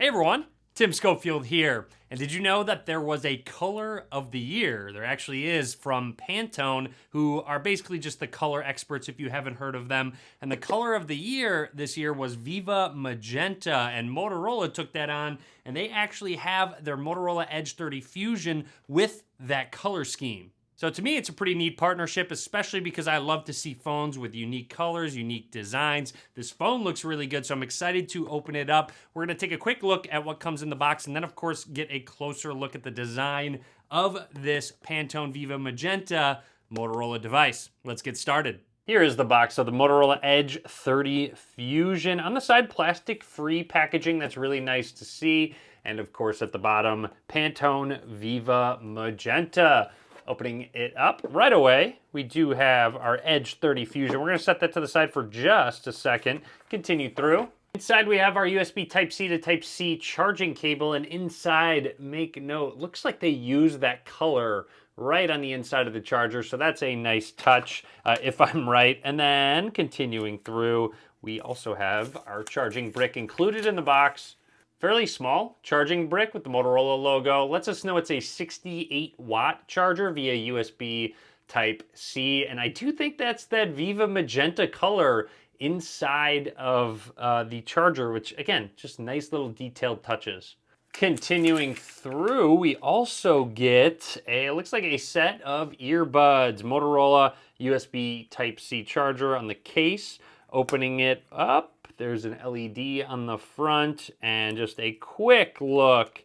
Hey everyone, Tim Schofield here. And did you know that there was a color of the year? There actually is, from Pantone, who are basically just the color experts if you haven't heard of them. And the color of the year this year was Viva Magenta, and Motorola took that on, and they actually have their Motorola Edge 30 Fusion with that color scheme. So to me, it's a pretty neat partnership, especially because I love to see phones with unique colors, unique designs. This phone looks really good, so I'm excited to open it up. We're gonna take a quick look at what comes in the box, and then of course, get a closer look at the design of this Pantone Viva Magenta Motorola device. Let's get started. Here is the box of the Motorola Edge 30 Fusion. On the side, plastic-free packaging. That's really nice to see. And of course, at the bottom, Pantone Viva Magenta. Opening it up right away, we do have our Edge 30 Fusion. We're going to set that to the side for just a second. Continue through. Inside we have our USB Type-C to Type-C charging cable, and inside, make note, looks like they use that color right on the inside of the charger, so that's a nice touch, if I'm right. And then continuing through, we also have our charging brick included in the box. Fairly small charging brick with the Motorola logo. Lets us know it's a 68-watt charger via USB Type-C. And I do think that's that Viva Magenta color inside of the charger, which again, just nice little detailed touches. Continuing through, we also get it looks like a set of earbuds. Motorola USB Type-C charger on the case. Opening it up, there's an LED on the front, and just a quick look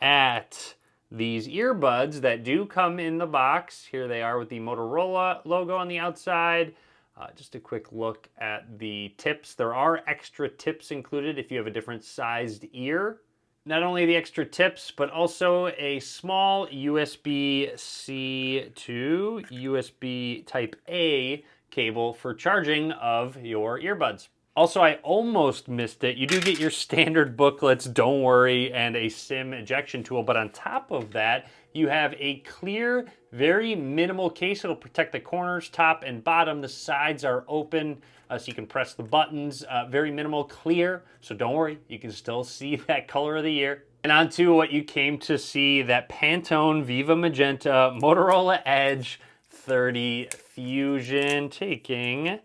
at these earbuds that do come in the box. Here they are with the Motorola logo on the outside. Just a quick look at the tips. There are extra tips included if you have a different sized ear. Not only the extra tips, but also a small USB-C to USB Type-A cable for charging of your earbuds. Also, I almost missed it. You do get your standard booklets, don't worry, and a SIM ejection tool, but on top of that, you have a clear, very minimal case. It'll protect the corners, top and bottom. The sides are open, so you can press the buttons. Very minimal, clear, so don't worry, you can still see that color of the year. And on to what you came to see, that Pantone Viva Magenta Motorola Edge 30 Fusion. Taking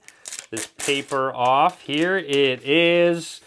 this paper off. Here it is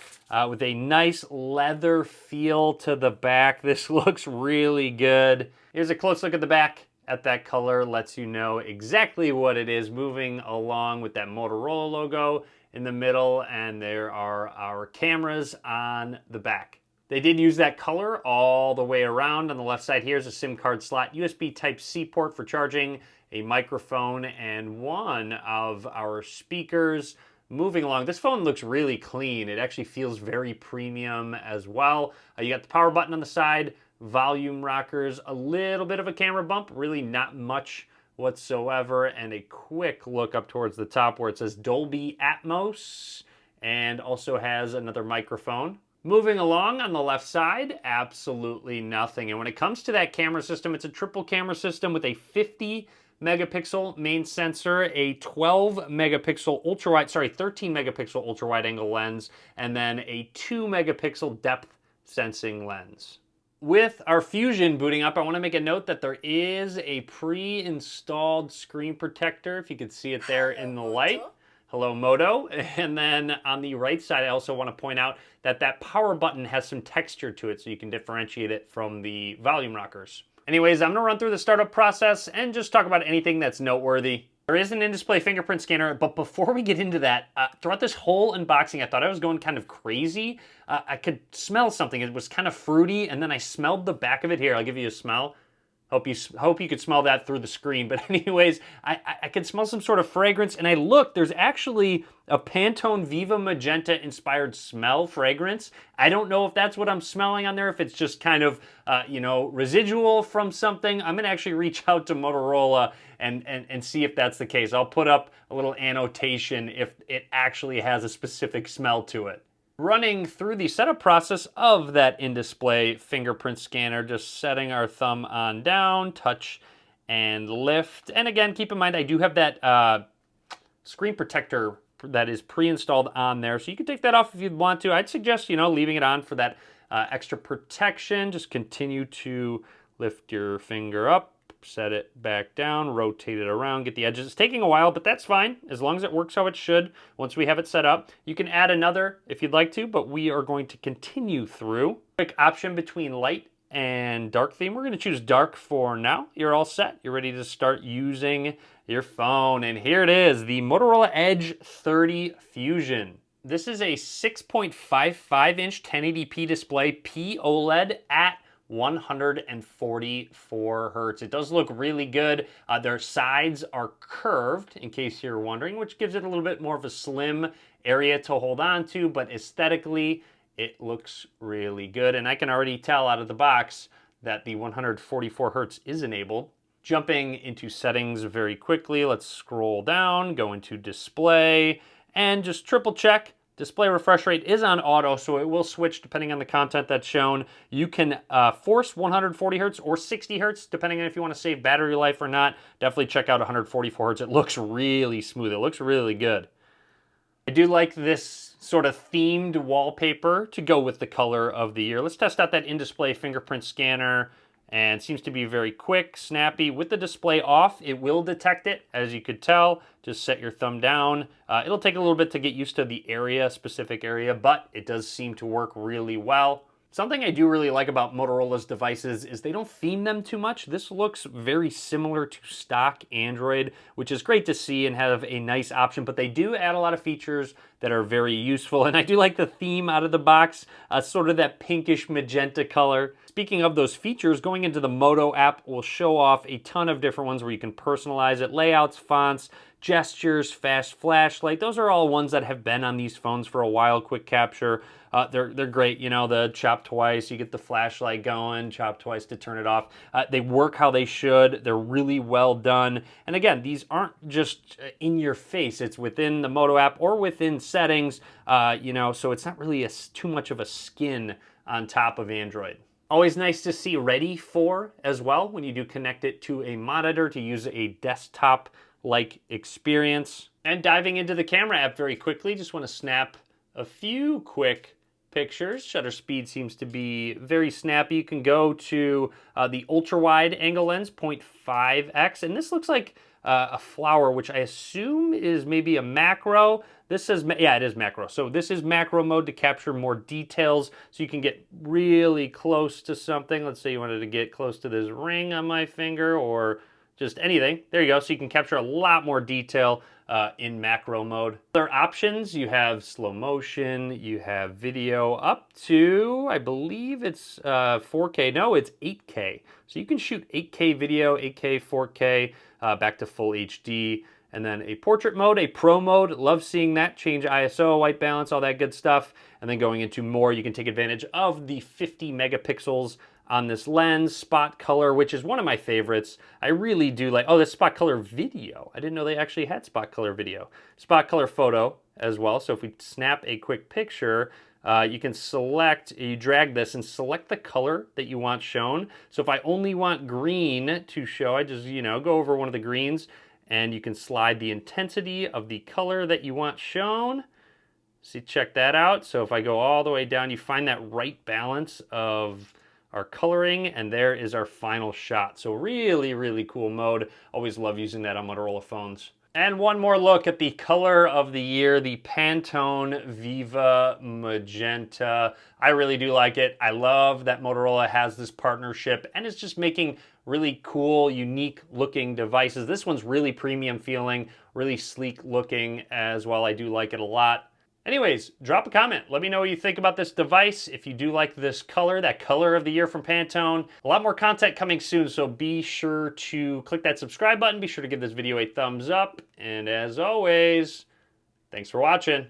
with a nice leather feel to the back. This looks really good. Here's a close look at the back at that color. Lets you know exactly what it is. Moving along with that Motorola logo in the middle, and there are our cameras on the back. They did use that color all the way around. On the left side, here's a SIM card slot, USB Type-C port for charging, a microphone, and one of our speakers. Moving along, this phone looks really clean. It actually feels very premium as well. You got the power button on the side, volume rockers, a little bit of a camera bump, really not much whatsoever, and a quick look up towards the top where it says Dolby Atmos, and also has another microphone. Moving along on the left side, absolutely nothing. And when it comes to that camera system, it's a triple camera system with a 50 megapixel main sensor, a 12 megapixel ultra wide, 13 megapixel ultra wide angle lens, and then a 2 megapixel depth sensing lens. With our Fusion booting up, I want to make a note that there is a pre-installed screen protector, if you can see it there in the light. Hello, Moto. And then on the right side, I also want to point out that that power button has some texture to it, so you can differentiate it from the volume rockers. Anyways, I'm going to run through the startup process and just talk about anything that's noteworthy. There is an in-display fingerprint scanner, but before we get into that, throughout this whole unboxing, I thought I was going kind of crazy. I could smell something. It was kind of fruity, and then I smelled the back of it. Here, I'll give you a smell. Hope you could smell that through the screen. But anyways, I could smell some sort of fragrance, and I looked, there's actually a Pantone Viva Magenta inspired smell fragrance. I don't know if that's what I'm smelling on there, if it's just kind of, residual from something. I'm gonna actually reach out to Motorola and see if that's the case. I'll put up a little annotation if it actually has a specific smell to it. Running through the setup process of that in-display fingerprint scanner, just setting our thumb on down, touch and lift. And again, keep in mind, I do have that screen protector that is pre-installed on there, so you can take that off if you'd want to. I'd suggest, leaving it on for that Extra protection, just continue to lift your finger up, set it back down, rotate it around, get the edges. It's taking a while, but that's fine, as long as it works how it should. Once we have it set up, you can add another if you'd like to, but we are going to continue through. Quick option between light and dark theme. We're going to choose dark for now. You're all set. You're ready to start using your phone. And here it is, the Motorola Edge 30 Fusion. This is a 6.55-inch 1080p display, POLED at 144 hertz. It does look really good. Their sides are curved, in case you're wondering, which gives it a little bit more of a slim area to hold on to, but aesthetically, it looks really good. And I can already tell out of the box that the 144 hertz is enabled. Jumping into settings very quickly, let's scroll down, go into display, and just triple check. Display refresh rate is on auto, so it will switch depending on the content that's shown. You can force 140 hertz or 60 hertz, depending on if you want to save battery life or not. Definitely check out 144 hertz. It looks really smooth. It looks really good. I do like this sort of themed wallpaper to go with the color of the year. Let's test out that in-display fingerprint scanner, and seems to be very quick, snappy. With the display off, it will detect it, as you could tell. Just set your thumb down. It'll take a little bit to get used to the area, specific area, but it does seem to work really well. Something I do really like about Motorola's devices is they don't theme them too much. This looks very similar to stock Android, which is great to see and have a nice option, but they do add a lot of features that are very useful. And I do like the theme out of the box, sort of that pinkish magenta color. Speaking of those features, going into the Moto app will show off a ton of different ones where you can personalize it. Layouts, fonts, gestures, fast flashlight. Those are all ones that have been on these phones for a while. Quick capture. They're great. You know, the chop twice, you get the flashlight going, chop twice to turn it off. They work how they should. They're really well done. And again, these aren't just in your face. It's within the Moto app or within settings, you know, so it's not really too much of a skin on top of Android. Always nice to see ready for as well when you do connect it to a monitor to use a desktop-like experience. And diving into the camera app very quickly, just want to snap a few quick pictures. Shutter speed seems to be very snappy. You can go to the ultra-wide angle lens, 0.5x, and this looks like a flower, which I assume is maybe a macro. This says, yeah, it is macro. So this is macro mode to capture more details, so you can get really close to something. Let's say you wanted to get close to this ring on my finger or just anything. There you go. So you can capture a lot more detail in macro mode. Other options, you have slow motion, you have video up to, I believe it's 4K. No, it's 8K. So you can shoot 8K video, 8K, 4K, back to full HD. And then a portrait mode, a pro mode, love seeing that, change ISO, white balance, all that good stuff. And then going into more, you can take advantage of the 50 megapixels on this lens, spot color, which is one of my favorites. I really do like, oh, this spot color video. I didn't know they actually had spot color video. Spot color photo as well. So if we snap a quick picture, you can select, you drag this and select the color that you want shown. So if I only want green to show, I just, you know, go over one of the greens and you can slide the intensity of the color that you want shown. See, check that out. So if I go all the way down, you find that right balance of our coloring, and there is our final shot. So really, really cool mode. Always love using that on Motorola phones. And one more look at the color of the year, the Pantone Viva Magenta. I really do like it. I love that Motorola has this partnership and it's just making really cool, unique looking devices. This one's really premium feeling, really sleek looking as well. I do like it a lot. Anyways, drop a comment. Let me know what you think about this device. If you do like this color, that color of the year from Pantone. A lot more content coming soon, so be sure to click that subscribe button. Be sure to give this video a thumbs up. And as always, thanks for watching.